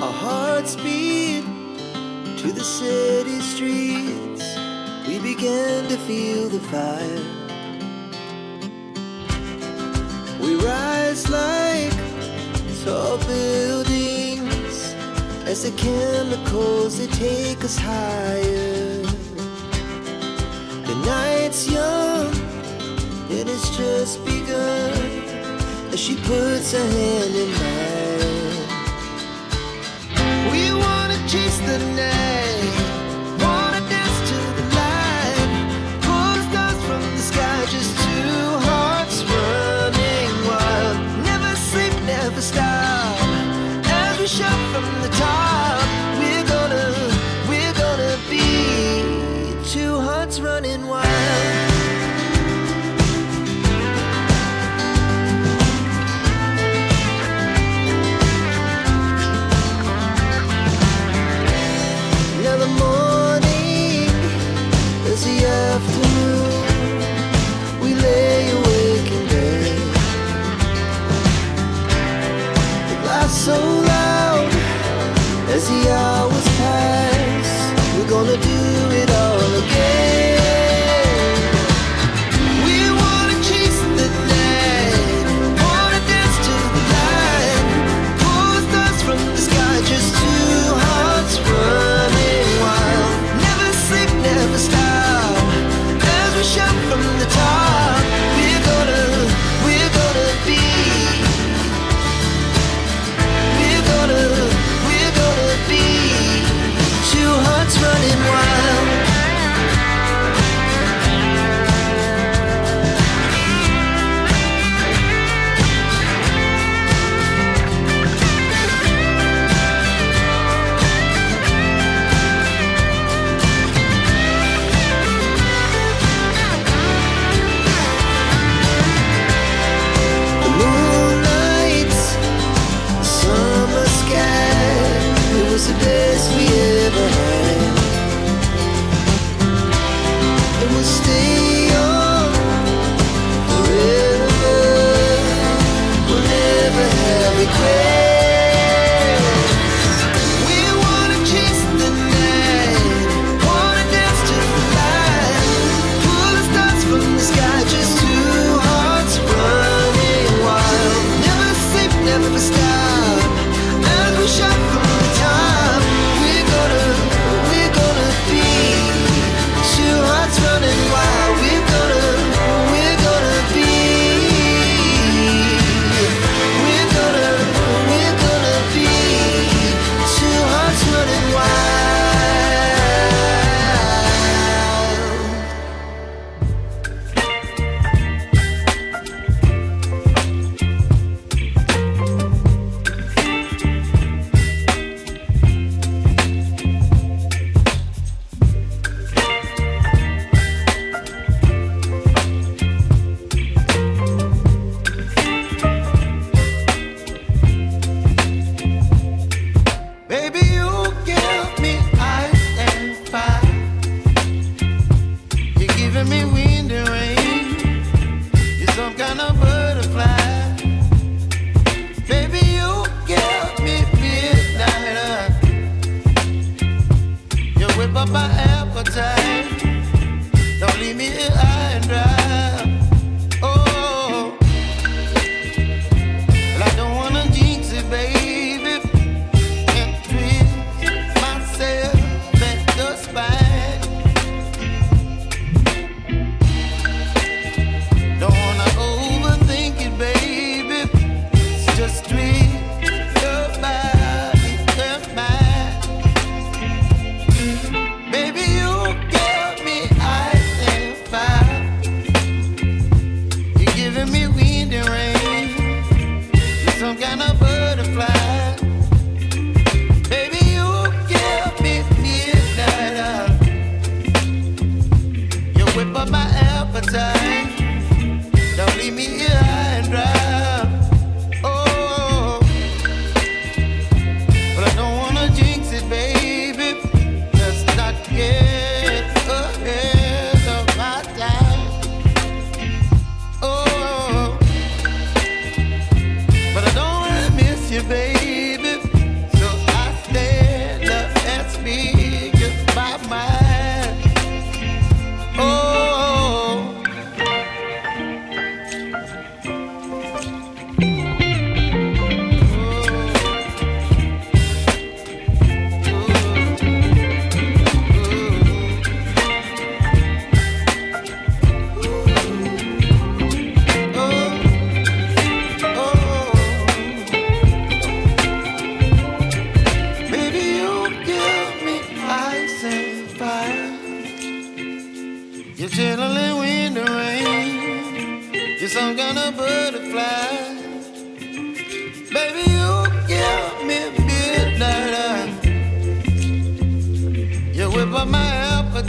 Our hearts beat to the city streets. We began to feel the fire. We rise like tall buildings as the chemicals, they take us higher. The night's young, it has just begun, as she puts her hand in mine. We wanna chase the night, wanna dance to the light, pull the stars from the sky, just two hearts running wild. Never sleep, never stop, as we shout from the top. We're gonna be two hearts running wild. Now the morning is the afternoon. We lay awake in bed. The laughs so loud as the hours pass. We're gonna do it all again. We wanna chase the night, wanna dance to the light, pull the stars from the sky, just two hearts running wild. Never sleep, never stop, as we shout from the top. We're gonna be, we're gonna be two hearts running wild.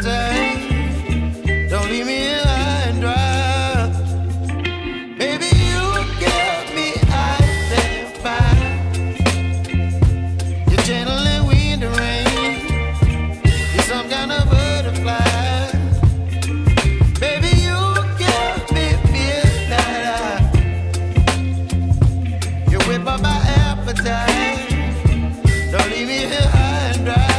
appetite. Don't leave me here high and dry. Baby, you get me out there fine. You're channeling wind and rain. You're some kind of butterfly. Baby, you get me midnight. You whip up my appetite. Don't leave me here high and dry.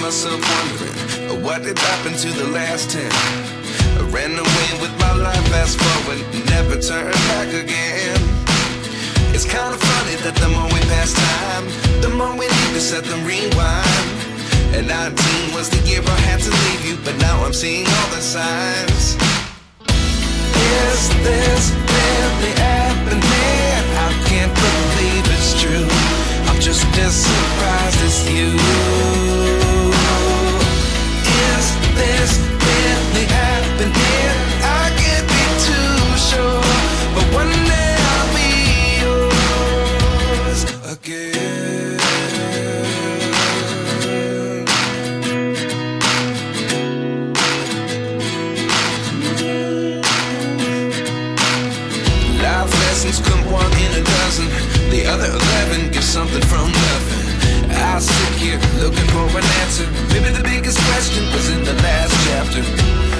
myself wondering what did happen to the last 10. I ran away with my life, fast forward, never turn back again. It's kind of funny that the more we pass time, the more we need to set them rewind. And 19 was the year I had to leave you, but now I'm seeing all the signs. Is this really happening? I can't believe it's true. I'm just as surprised as you. Is this really happening? I can't be too sure, but one day I'll be yours again. Life lessons come one in a dozen. The other 11 get something from nothing. I sit here looking for an answer. Maybe the biggest question was in the last chapter.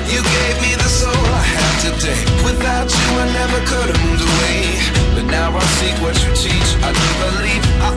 You gave me the soul I have today. Without you I never could have moved away. But now I seek what you teach. I do believe I